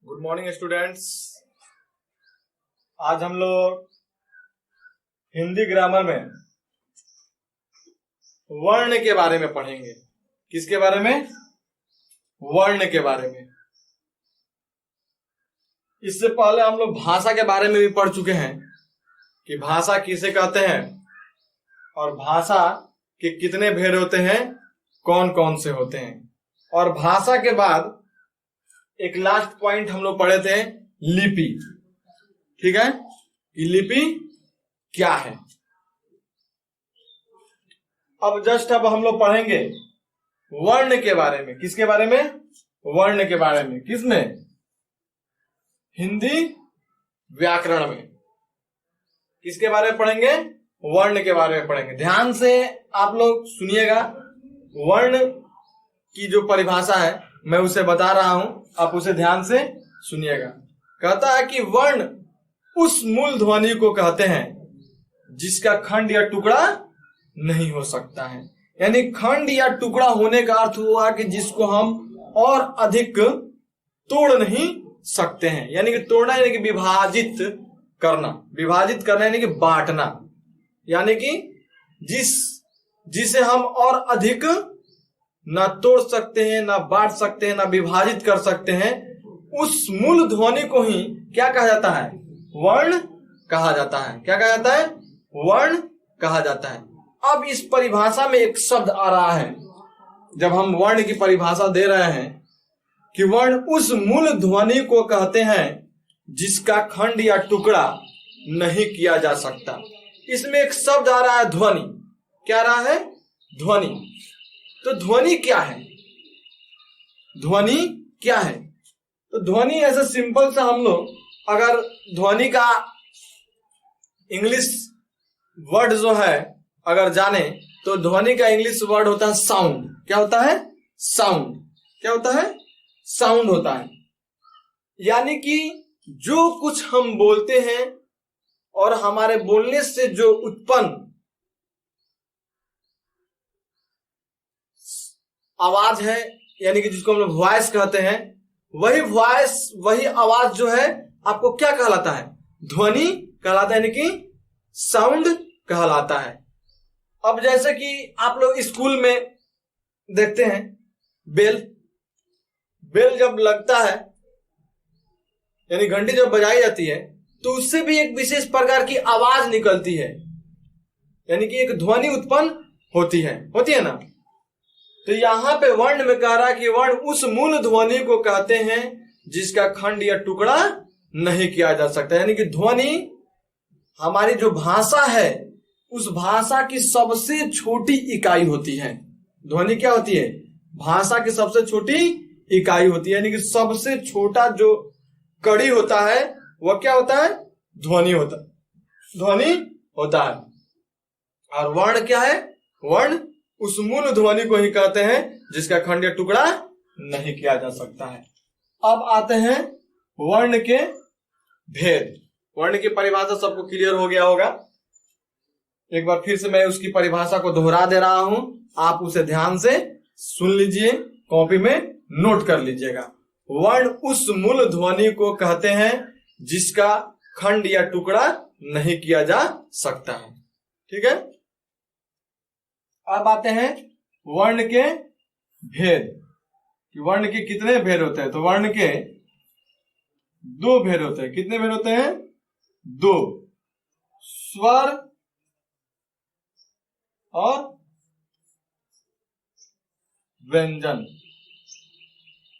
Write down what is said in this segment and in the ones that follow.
Good morning students. आज हम लोग हिंदी ग्रामर में वर्ण के बारे में पढ़ेंगे। किसके बारे में? वर्ण के बारे में। इससे पहले हम लोग भाषा के बारे में भी पढ़ चुके हैं कि भाषा किसे कहते हैं और भाषा के कितने भेद होते हैं, कौन कौन से होते हैं। और भाषा के बाद एक लास्ट पॉइंट हम लोग पढ़े थे, लिपि। ठीक है कि लिपि क्या है। अब हम लोग पढ़ेंगे वर्ण के बारे में। किसके बारे में? वर्ण के बारे में। किसमें? हिंदी व्याकरण में। किसके बारे में पढ़ेंगे? वर्ण के बारे में पढ़ेंगे। ध्यान से आप लोग सुनिएगा। वर्ण की जो परिभाषा है मैं उसे बता रहा हूं, आप उसे ध्यान से सुनिएगा। कहता है कि वर्ण उस मूल ध्वनि को कहते हैं जिसका खंड या टुकड़ा नहीं हो सकता है। यानी खंड या टुकड़ा होने का अर्थ हुआ कि जिसको हम और अधिक तोड़ नहीं सकते हैं। यानी कि तोड़ना यानी कि विभाजित करना। विभाजित करना यानी कि बांटना। यानी कि जिसे हम और अधिक ना तोड़ सकते हैं, ना बांट सकते हैं, ना विभाजित कर सकते हैं, उस मूल ध्वनि को ही क्या कहा जाता है? वर्ण कहा जाता है। क्या कहा जाता है? वर्ण कहा जाता है। अब इस परिभाषा में एक शब्द आ रहा है, जब हम वर्ण की परिभाषा दे रहे हैं कि वर्ण उस मूल ध्वनि को कहते हैं जिसका खंड या टुकड़ा नहीं किया जा सकता। इसमें एक शब्द आ रहा है, ध्वनि। क्या आ रहा है? ध्वनि। तो ध्वनि क्या है? ध्वनि क्या है? तो ध्वनि ऐसे सिंपल सा हम लोग अगर ध्वनि का इंग्लिश वर्ड जो है अगर जाने तो ध्वनि का इंग्लिश वर्ड होता है साउंड। क्या होता है? साउंड। क्या होता है? साउंड होता है। यानी कि जो कुछ हम बोलते हैं और हमारे बोलने से जो उत्पन्न आवाज है, यानी कि जिसको हम लोग वॉइस कहते हैं, वही वॉइस, वही आवाज जो है आपको क्या कहलाता है? ध्वनि कहलाता है, यानी कि साउंड कहलाता है। अब जैसे कि आप लोग स्कूल में देखते हैं बेल जब लगता है, यानी घंटी जब बजाई जाती है, तो उससे भी एक विशेष प्रकार की आवाज निकलती है, यानी कि एक ध्वनि उत्पन्न होती है ना। तो यहां पे वर्ण में कह रहा है कि वर्ण उस मूल ध्वनि को कहते हैं जिसका खंड या टुकड़ा नहीं किया जा सकता। यानी कि ध्वनि हमारी जो भाषा है उस भाषा की सबसे छोटी इकाई होती है। ध्वनि क्या होती है? भाषा की सबसे छोटी इकाई होती है। यानी कि सबसे छोटा जो कड़ी होता है वह क्या होता है? ध्वनि होता है। और वर्ण क्या है? वर्ण उस मूल ध्वनि को ही कहते हैं जिसका खंड या टुकड़ा नहीं किया जा सकता है। अब आते हैं वर्ण के भेद। वर्ण की परिभाषा सबको क्लियर हो गया होगा। एक बार फिर से मैं उसकी परिभाषा को दोहरा दे रहा हूं, आप उसे ध्यान से सुन लीजिए, कॉपी में नोट कर लीजिएगा। वर्ण उस मूल ध्वनि को कहते हैं जिसका खंड या टुकड़ा नहीं किया जा सकता है। ठीक है। अब आते हैं वर्ण के भेद कि वर्ण के कितने भेद होते हैं। तो वर्ण के दो भेद होते हैं। कितने भेद होते हैं? दो। स्वर और व्यंजन।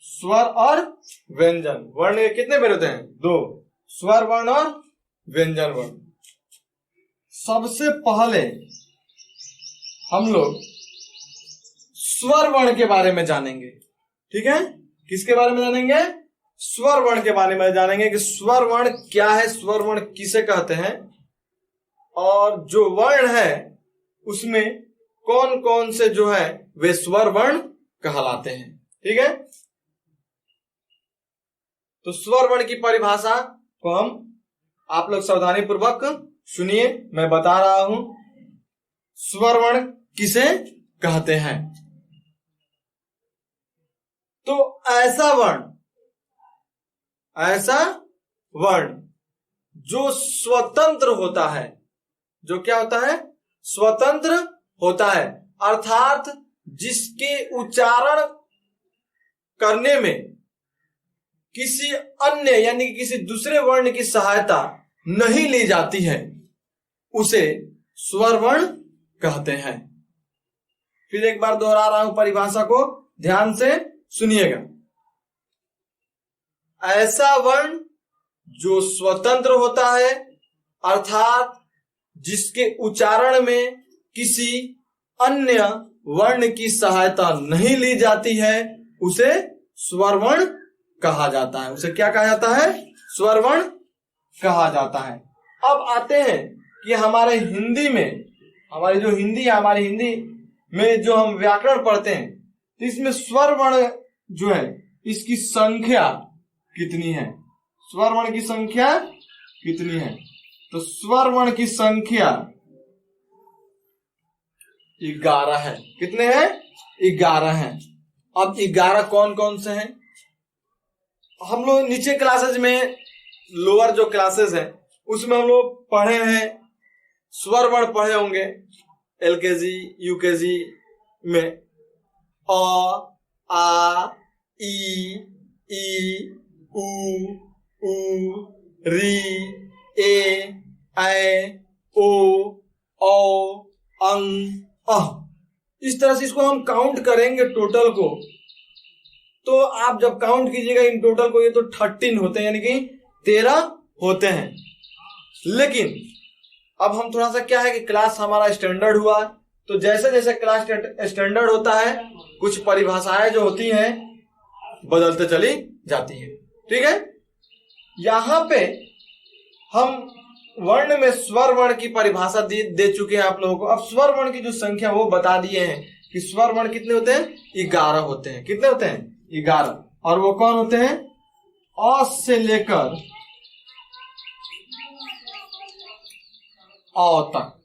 स्वर और व्यंजन। वर्ण के कितने भेद होते हैं? दो। स्वर वर्ण और व्यंजन वर्ण। सबसे पहले हम लोग स्वर वर्ण के बारे में जानेंगे। ठीक है। किसके बारे में जानेंगे? स्वर वर्ण के बारे में जानेंगे कि स्वर वर्ण क्या है, स्वर वर्ण किसे कहते हैं, और जो वर्ण है उसमें कौन कौन से जो है वे स्वर वर्ण कहलाते हैं। ठीक है। तो स्वर वर्ण की परिभाषा को आप लोग सावधानी पूर्वक सुनिए, मैं बता रहा हूं। स्वर वर्ण किसे कहते हैं? तो ऐसा वर्ण ऐसा वर्ण जो स्वतंत्र होता है, जो क्या होता है, स्वतंत्र होता है, अर्थात जिसके उच्चारण करने में किसी अन्य यानी कि किसी दूसरे वर्ण की सहायता नहीं ली जाती है, उसे स्वर वर्ण कहते हैं। फिर एक बार दोहरा रहा हूं परिभाषा को, ध्यान से सुनिएगा। ऐसा वर्ण जो स्वतंत्र होता है, अर्थात जिसके उच्चारण में किसी अन्य वर्ण की सहायता नहीं ली जाती है, उसे स्वर वर्ण कहा जाता है। उसे क्या कहा जाता है, स्वर वर्ण कहा जाता है। अब आते हैं कि हमारे हिंदी में, हमारी जो हिंदी है, हमारी हिंदी में जो हम व्याकरण पढ़ते हैं, तो इसमें स्वर वर्ण जो है इसकी संख्या कितनी है, स्वर वर्ण की संख्या कितनी है? तो स्वर वर्ण की संख्या 11 है। कितने हैं? 11 हैं। अब 11 कौन कौन से हैं? हम लोग नीचे क्लासेज में, लोअर जो क्लासेस हैं उसमें हम लोग पढ़े हैं, स्वर वर्ण पढ़े होंगे LKG UKG में, अ, आ, ई, उ, री, ए, ऐ, ओ, औ, अं, अह। इस तरह से इसको हम काउंट करेंगे टोटल को, तो आप जब काउंट कीजिएगा इन टोटल को, ये तो 13 होते हैं, यानी कि 13 होते हैं। लेकिन अब हम थोड़ा सा क्या है कि क्लास हमारा स्टैंडर्ड हुआ, तो जैसे जैसे क्लास स्टैंडर्ड होता है, कुछ परिभाषाएं जो होती हैं बदलते चली जाती है। ठीक है, यहां पे हम वर्ण में स्वर वर्ण की परिभाषा दे चुके हैं आप लोगों को। अब स्वर वर्ण की जो संख्या वो बता दिए हैं कि स्वर वर्ण कितने होते हैं, 11 होते हैं। कितने होते हैं? 11। और वो कौन होते हैं? अ से लेकर अ तक,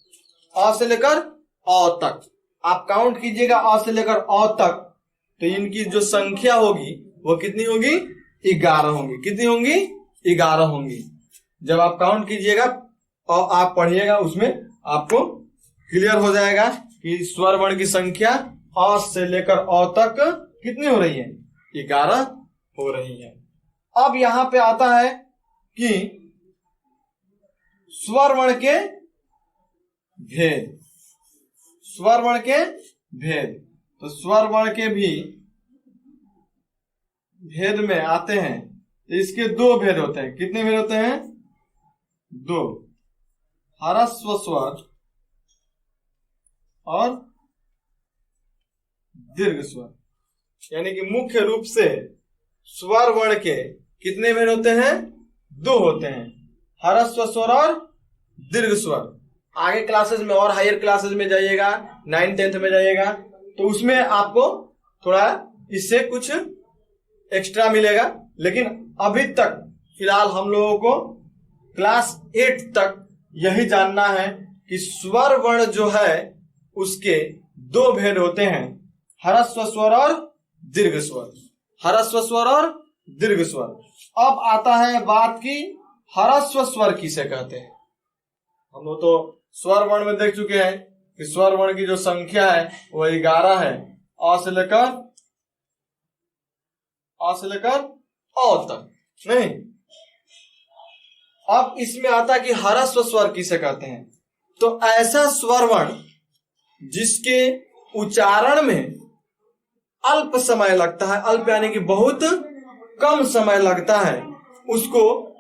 अ से लेकर अ तक आप काउंट कीजिएगा, अ से लेकर अ तक, तो इनकी जो संख्या होगी वो कितनी होगी? 11 होंगी। कितनी होंगी? 11 होंगी। जब आप काउंट कीजिएगा और आप पढ़िएगा, उसमें आपको क्लियर हो जाएगा कि स्वर वर्ण की संख्या अ से लेकर अ तक कितनी हो रही है? 11 हो रही है। अब यहां पे आता है कि स्वर वर्ण के भेद, स्वर वर्ण के भेद। तो स्वर वर्ण के भी भेद में आते हैं, तो इसके 2 भेद होते हैं। कितने भेद होते हैं? 2, ह्रस्व स्वर और दीर्घ स्वर। यानी कि मुख्य रूप से स्वर वर्ण के कितने भेद होते हैं? 2 होते हैं, ह्रस्व स्वर और दीर्घ स्वर। आगे क्लासेस में और हायर क्लासेस में जाइएगा, 9th 10th में जाइएगा, तो उसमें आपको थोड़ा इससे कुछ एक्स्ट्रा मिलेगा। लेकिन अभी तक फिलहाल हम लोगों को क्लास 8 तक यही जानना है कि स्वर वर्ण जो है उसके 2 भेद होते हैं, ह्रस्व स्वर और दीर्घ स्वर। ह्रस्व स्वर और दीर्घ स्वर। अब आता है बात की ह्रस्व स्वर किसे कहते हैं। हम लोग तो स्वर वर्ण में देख चुके हैं कि स्वर वर्ण की जो संख्या है वो 11 है, अ से लेकर अ तक। नहीं, अब इसमें आता है कि ह्रस्व स्वर किसे कहते हैं। तो ऐसा स्वर वर्ण जिसके उच्चारण में अल्प समय लगता है, अल्प यानी कि बहुत कम समय लगता है, उसको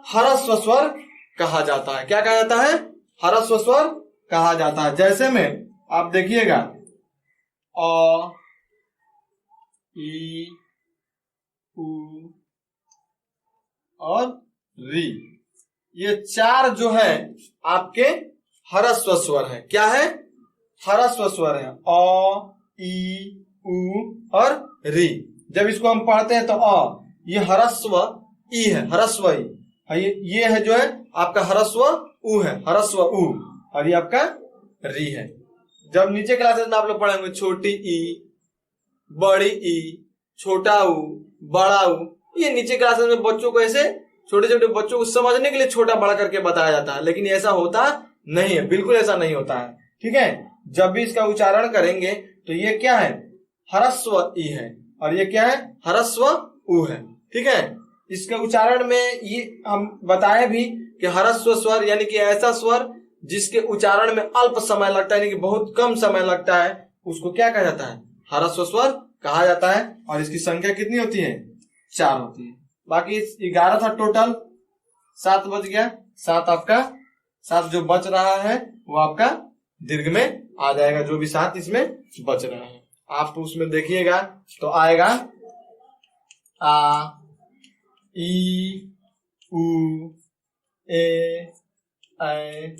ह्रस्व स्वर कहा जाता है। क्या कहा जाता है? ह्रस्व स्वर कहा जाता है। जैसे में आप देखिएगा, अ, ई, उ और री, ये 4 जो है आपके ह्रस्व स्वर है। क्या है? ह्रस्व स्वर है। अ, ई, उ और री। जब इसको हम पढ़ते हैं तो अ, ये ह्रस्व ई है, ह्रस्व ई। ये है जो है आपका ह्रस्व उ है, ह्रस्व उ, और ये आपका री है। जब नीचे क्लासेस में आप लोग पढ़ेंगे छोटी ई, बड़ी ई, छोटा उ, बड़ा उ, ये नीचे क्लासेस में बच्चों को ऐसे छोटे छोटे बच्चों को समझने के लिए छोटा बड़ा करके बताया जाता है, लेकिन ऐसा होता नहीं है, बिल्कुल ऐसा नहीं होता है। ठीक है, जब भी इसका उच्चारण करेंगे तो ये क्या है, ह्रस्व ई है, और ये क्या है, ह्रस्व उ है। ठीक है, इसके उच्चारण में ये हम बताए भी कि ह्रस्व स्वर यानी कि ऐसा स्वर जिसके उच्चारण में अल्प समय लगता है, यानी कि बहुत कम समय लगता है, उसको क्या कहा जाता है, ह्रस्व स्वर कहा जाता है। और इसकी संख्या कितनी होती है, 4 होती है। बाकी 11 था टोटल, 7 बच गया, 7 आपका 7 जो बच रहा है वो आपका दीर्घ में आ जाएगा, जो भी 7 इसमें बच रहा है। आप उसमें देखिएगा तो आएगा आ, ई, उ, ए, ऐ,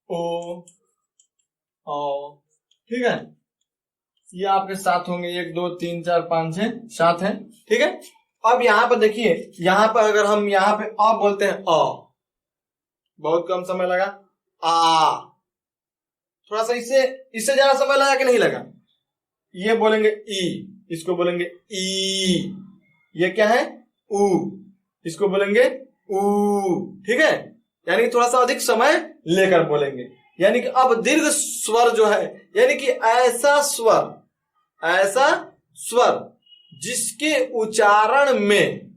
ओ, औ। ठीक है, ये आपके 7 होंगे, 1 2 3 4 5 6 7 है। ठीक है, अब यहां पर देखिए, यहां पर अगर हम यहां पे अ बोलते हैं, अ बहुत कम समय लगा, आ थोड़ा सा इससे ज्यादा समय लगा कि नहीं लगा। ये बोलेंगे ई, इसको बोलेंगे ई, ये क्या है, उ, इसको बोलेंगे उ। ठीक है, यानी कि थोड़ा सा अधिक समय लेकर बोलेंगे। यानी कि अब दीर्घ स्वर जो है, यानी कि ऐसा स्वर जिसके उच्चारण में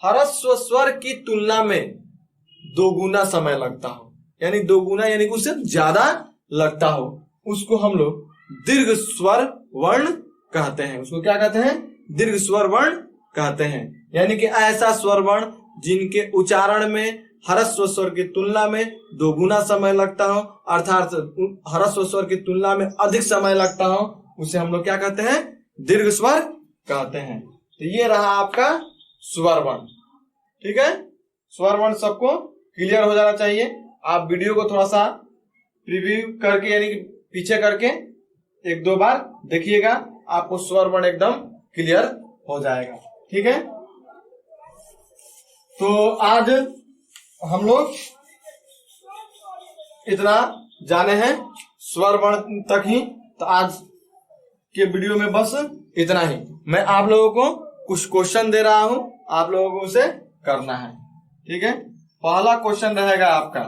ह्रस्व स्वर की तुलना में 2 गुना समय लगता हो, यानी 2 गुना यानी कि उससे ज्यादा लगता हो, उसको हम लोग दीर्घ स्वर वर्ण कहते हैं। उसको क्या कहते हैं, दीर्घ स्वर वर्ण कहते हैं। यानी कि ऐसा स्वर वर्ण जिनके उच्चारण में ह्रस्व स्वर की तुलना में 2 गुना समय लगता हो, अर्थात ह्रस्व स्वर की तुलना में अधिक समय लगता हो, उसे हम लोग क्या कहते हैं, दीर्घ स्वर कहते हैं। तो ये रहा आपका स्वर वर्ण। ठीक है, स्वर वर्ण सबको क्लियर हो जाना चाहिए। आप वीडियो को थोड़ा सा प्रीव्यू करके यानी कि पीछे करके 1-2 बार देखिएगा, आपको स्वर वर्ण एकदम क्लियर हो जाएगा। ठीक है, तो आज हम लोग इतना जाने हैं स्वर वर्ण तक ही। तो आज के वीडियो में बस इतना ही। मैं आप लोगों को कुछ क्वेश्चन दे रहा हूं, आप लोगों को उसे करना है। ठीक है, पहला क्वेश्चन रहेगा आपका,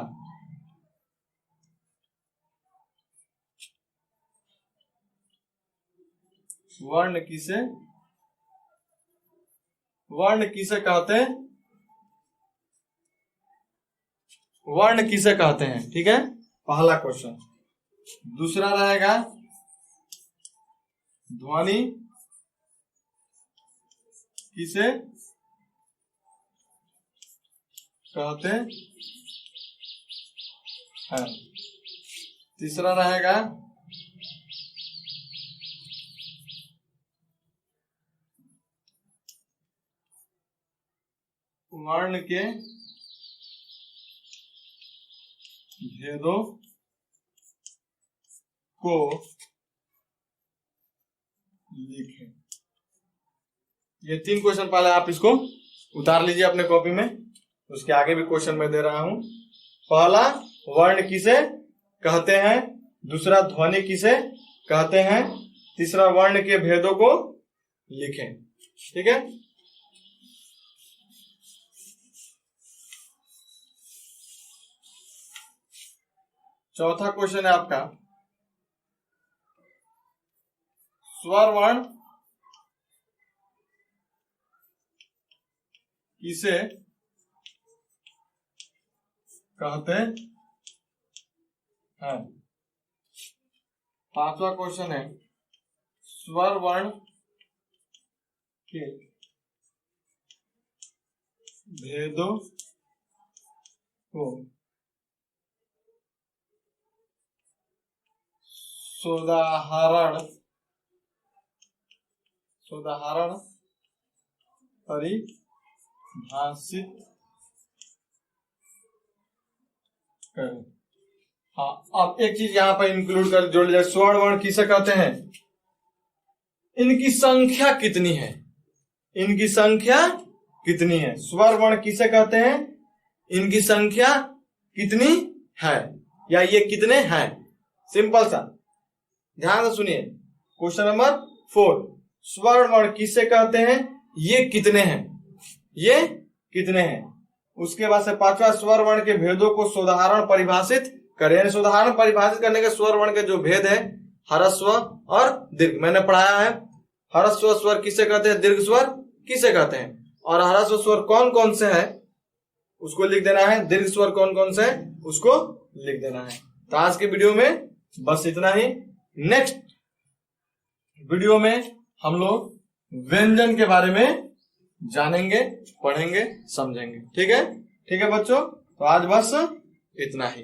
वर्ण किसे कहते हैं, वर्ण किसे कहते हैं। ठीक है, पहला क्वेश्चन। दूसरा रहेगा, ध्वनि किसे कहते हैं। तीसरा रहेगा, वर्ण के भेदों को लिखें। ये 3 क्वेश्चन पहले आप इसको उतार लीजिए अपने कॉपी में, उसके आगे भी क्वेश्चन मैं दे रहा हूं। पहला, वर्ण किसे कहते हैं। दूसरा, ध्वनि किसे कहते हैं। तीसरा, वर्ण के भेदों को लिखें। ठीक है, चौथा क्वेश्चन है आपका, स्वर वर्ण किसे कहते हैं। पांचवा क्वेश्चन है, स्वर वर्ण के भेदों को सोदाहरण परिभाषित करें। हाँ, अब एक चीज यहाँ पर इंक्लूड कर जोड़ लिया, स्वर्ण वर्ण किसे कहते हैं, इनकी संख्या कितनी है, इनकी संख्या कितनी है। स्वर वर्ण किसे कहते हैं, इनकी संख्या कितनी है, या ये कितने हैं। सिंपल सा, ध्यान से सुनिए। क्वेश्चन नंबर 4, स्वर्ण वर्ण किसे कहते हैं, ये कितने हैं, ये कितने हैं। उसके बाद से पांचवा, स्वर वर्ण के भेदों को सोदाहरण परिभाषित करें। यानी सोदाहरण परिभाषित करने के स्वर वर्ण के जो भेद है, ह्रस्व और दीर्घ, मैंने पढ़ाया है। ह्रस्व स्वर किसे कहते हैं, दीर्घ स्वर किसे कहते हैं, और ह्रस्व स्वर कौन कौन से है उसको लिख देना है, दीर्घ स्वर कौन कौन से है उसको लिख देना है। तो आज की वीडियो में बस इतना ही। नेक्स्ट वीडियो में हम लोग व्यंजन के बारे में जानेंगे, पढ़ेंगे, समझेंगे। ठीक है, ठीक है बच्चों, तो आज बस इतना ही।